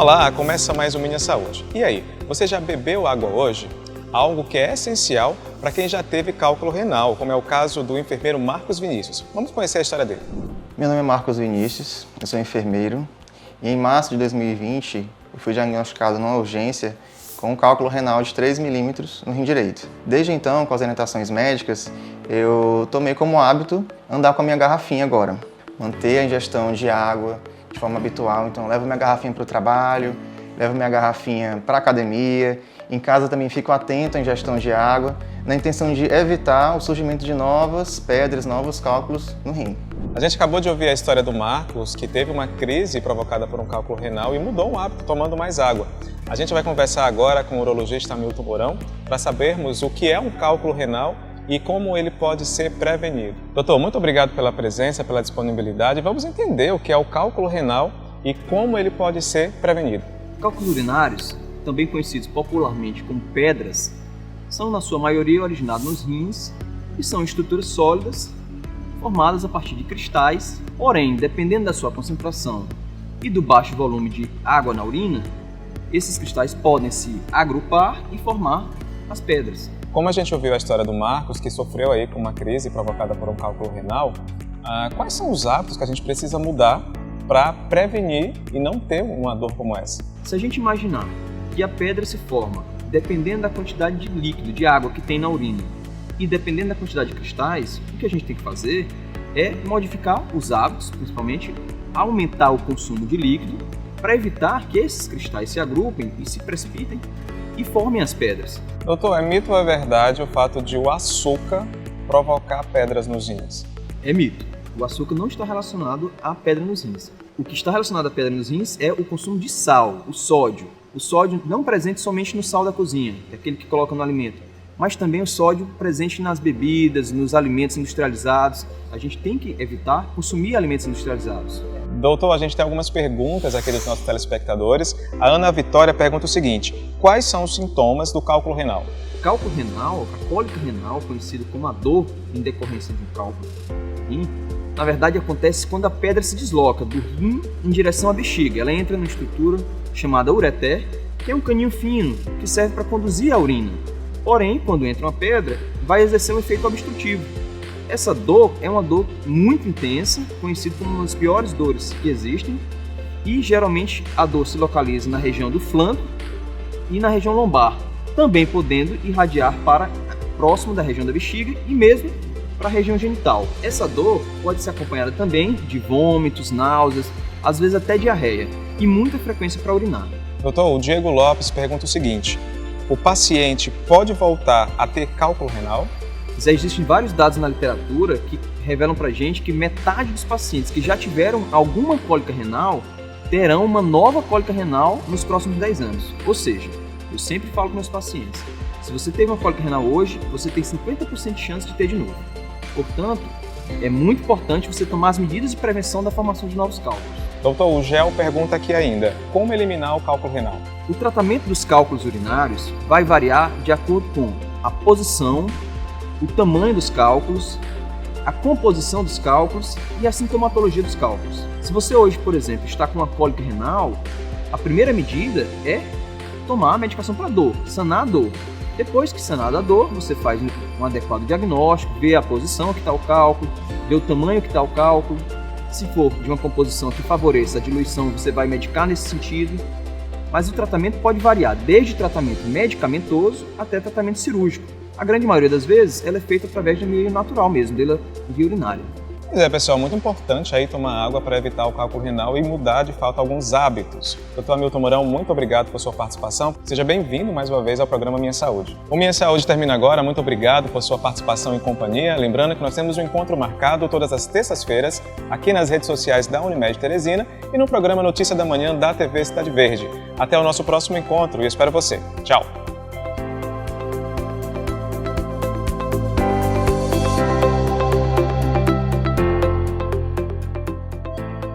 Olá, começa mais um Minha Saúde. E aí, você já bebeu água hoje? Algo que é essencial para quem já teve cálculo renal, como é o caso do enfermeiro Marcos Vinícius. Vamos conhecer a história dele. Meu nome é Marcos Vinícius, eu sou enfermeiro e em março de 2020 eu fui diagnosticado numa urgência com um cálculo renal de 3 milímetros no rim direito. Desde então, com as orientações médicas, eu tomei como hábito andar com a minha garrafinha agora. Manter a ingestão de água de forma habitual, então levo minha garrafinha para o trabalho, levo minha garrafinha para a academia, em casa também fico atento à ingestão de água, na intenção de evitar o surgimento de novas pedras, novos cálculos no rim. A gente acabou de ouvir a história do Marcos, que teve uma crise provocada por um cálculo renal e mudou o hábito tomando mais água. A gente vai conversar agora com o urologista Hamilton Mourão para sabermos o que é um cálculo renal e como ele pode ser prevenido. Doutor, muito obrigado pela presença, pela disponibilidade. Vamos entender o que é o cálculo renal e como ele pode ser prevenido. Cálculos urinários, também conhecidos popularmente como pedras, são na sua maioria originados nos rins e são estruturas sólidas formadas a partir de cristais, porém, dependendo da sua concentração e do baixo volume de água na urina, esses cristais podem se agrupar e formar as pedras. Como a gente ouviu a história do Marcos, que sofreu aí com uma crise provocada por um cálculo renal, quais são os hábitos que a gente precisa mudar para prevenir e não ter uma dor como essa? Se a gente imaginar que a pedra se forma dependendo da quantidade de líquido, de água que tem na urina e dependendo da quantidade de cristais, o que a gente tem que fazer é modificar os hábitos, principalmente aumentar o consumo de líquido para evitar que esses cristais se agrupem e se precipitem e formem as pedras. Doutor, é mito ou é verdade o fato de o açúcar provocar pedras nos rins? É mito. O açúcar não está relacionado à pedra nos rins. O que está relacionado à pedra nos rins é o consumo de sal, o sódio. O sódio não presente somente no sal da cozinha, que é aquele que coloca no alimento, mas também o sódio presente nas bebidas, nos alimentos industrializados. A gente tem que evitar consumir alimentos industrializados. Doutor, a gente tem algumas perguntas aqui dos nossos telespectadores. A Ana Vitória pergunta o seguinte: quais são os sintomas do cálculo renal? O cálculo renal, a cólica renal, conhecido como a dor em decorrência de um cálculo no rim, na verdade acontece quando a pedra se desloca do rim em direção à bexiga. Ela entra numa estrutura chamada ureter, que é um caninho fino que serve para conduzir a urina. Porém, quando entra uma pedra, vai exercer um efeito obstrutivo. Essa dor é uma dor muito intensa, conhecida como uma das piores dores que existem, e geralmente a dor se localiza na região do flanco e na região lombar, também podendo irradiar para próximo da região da bexiga e mesmo para a região genital. Essa dor pode ser acompanhada também de vômitos, náuseas, às vezes até diarreia, e muita frequência para urinar. Doutor, o Diego Lopes pergunta o seguinte: o paciente pode voltar a ter cálculo renal? Já existem vários dados na literatura que revelam para a gente que metade dos pacientes que já tiveram alguma cólica renal terão uma nova cólica renal nos próximos 10 anos. Ou seja, eu sempre falo com meus pacientes, se você teve uma cólica renal hoje, você tem 50% de chance de ter de novo. Portanto, é muito importante você tomar as medidas de prevenção da formação de novos cálculos. Doutor, o Gel pergunta aqui ainda: como eliminar o cálculo renal? O tratamento dos cálculos urinários vai variar de acordo com a posição, o tamanho dos cálculos, a composição dos cálculos e a sintomatologia dos cálculos. Se você hoje, por exemplo, está com uma cólica renal, a primeira medida é tomar a medicação para dor, sanar a dor. Depois que sanada a dor, você faz um adequado diagnóstico, vê a posição que está o cálculo, vê o tamanho que está o cálculo. Se for de uma composição que favoreça a diluição, você vai medicar nesse sentido. Mas o tratamento pode variar desde tratamento medicamentoso até tratamento cirúrgico. A grande maioria das vezes ela é feita através do meio natural mesmo, pela via urinária. Pois é, pessoal, muito importante aí tomar água para evitar o cálculo renal e mudar de fato alguns hábitos. Doutor Hamilton Mourão, muito obrigado por sua participação. Seja bem-vindo mais uma vez ao programa Minha Saúde. O Minha Saúde termina agora. Muito obrigado por sua participação e companhia. Lembrando que nós temos um encontro marcado todas as terças-feiras aqui nas redes sociais da Unimed Teresina e no programa Notícia da Manhã da TV Cidade Verde. Até o nosso próximo encontro e espero você. Tchau!